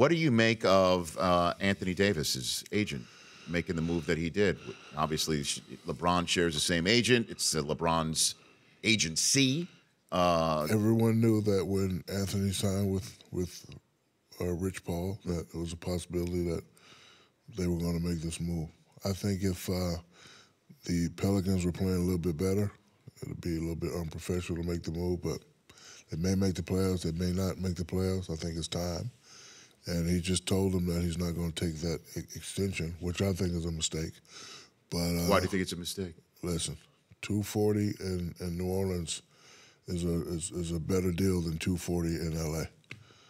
What do you make of Anthony Davis's agent making the move that he did? Obviously, LeBron shares the same agent. It's LeBron's agency. Everyone knew that when Anthony signed with Rich Paul, that it was a possibility that they were going to make this move. I think if the Pelicans were playing a little bit better, it would be a little bit unprofessional to make the move, but they may make the playoffs, they may not make the playoffs. I think it's time. And he just told them that he's not going to take that extension, which I think is a mistake. But why do you think it's a mistake? Listen, 240 in New Orleans is a better deal than 240 in L.A.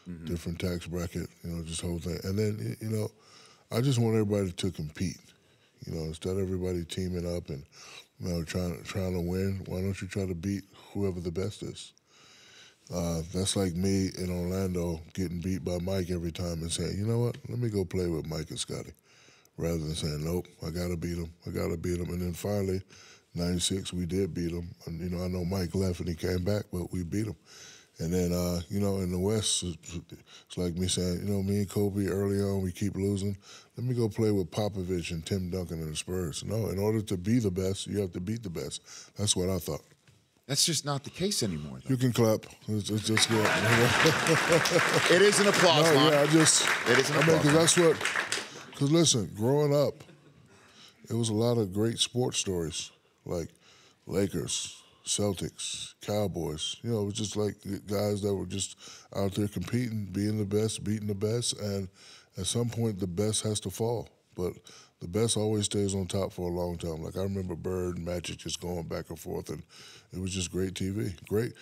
Mm-hmm. Different tax bracket, just whole thing. And then, I just want everybody to compete. Instead of everybody teaming up and trying to win, why don't you try to beat whoever the best is? That's like me in Orlando getting beat by Mike every time and saying, you know what, let me go play with Mike and Scotty, rather than saying, nope, I got to beat him. And then finally, 96, we did beat him. And, I know Mike left and he came back, but we beat him. And then, in the West, it's like me saying, me and Kobe early on, we keep losing. Let me go play with Popovich and Tim Duncan and the Spurs. No, in order to be the best, you have to beat the best. That's what I thought. That's just not the case anymore, though. You can clap. It's just good. It is an applause line. Yeah, it is an applause line. Because listen, growing up, it was a lot of great sports stories, like Lakers, Celtics, Cowboys. It was just like guys that were just out there competing, being the best, beating the best, and at some point the best has to fall. But the best always stays on top for a long time. Like I remember Bird and Magic just going back and forth, and it was just great TV. Great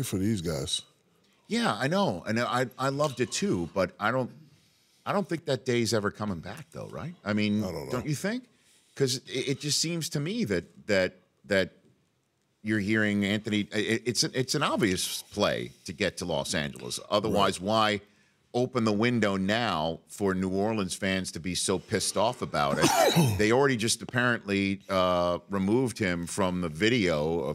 for these guys. Yeah, I know, and I loved it too. But I don't think that day's ever coming back, though, right? I mean, don't you think? Because it just seems to me that you're hearing Anthony. It's an obvious play to get to Los Angeles. Otherwise, why open the window now for New Orleans fans to be so pissed off about it? They already just apparently removed him from the video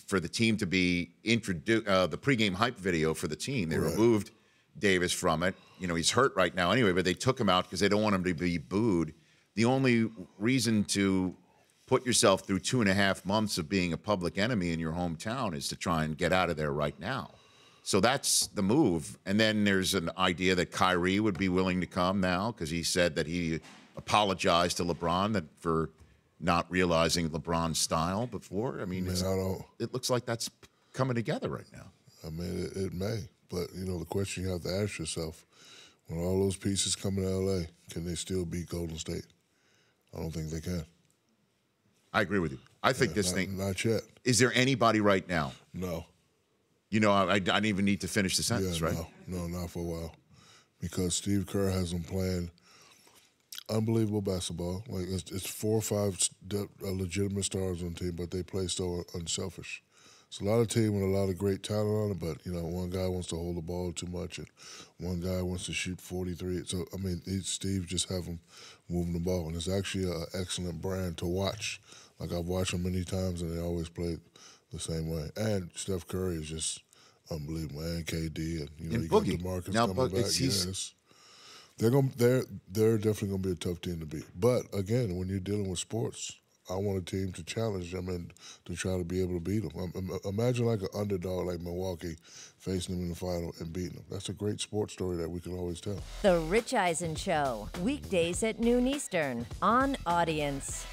for the team to be introduced, the pregame hype video for the team. They removed Davis from it. He's hurt right now anyway, but they took him out because they don't want him to be booed. The only reason to put yourself through 2.5 months of being a public enemy in your hometown is to try and get out of there right now. So that's the move. And then there's an idea that Kyrie would be willing to come now because he said that he apologized to LeBron for not realizing LeBron's style before. I mean, it looks like that's coming together right now. I mean, it may. But, the question you have to ask yourself, when all those pieces come to L.A., can they still beat Golden State? I don't think they can. I agree with you. I think this thing. Not yet. Is there anybody right now? No. I don't even need to finish the sentence, right? No, not for a while. Because Steve Kerr has them playing unbelievable basketball. Like, it's 4 or 5 legitimate stars on the team, but they play so unselfish. It's a lot of team with a lot of great talent on it, but, one guy wants to hold the ball too much, and one guy wants to shoot 43. So, I mean, Steve just have them moving the ball, and it's actually an excellent brand to watch. Like, I've watched them many times, and they always play the same way. And Steph Curry is just unbelievable, and KD, and you got DeMarcus coming back. They're definitely gonna be a tough team to beat. But again, when you're dealing with sports, I want a team to challenge them and to try to be able to beat them. Imagine like an underdog like Milwaukee facing them in the final and beating them. That's a great sports story that we can always tell. The Rich Eisen Show, weekdays at noon Eastern on Audience.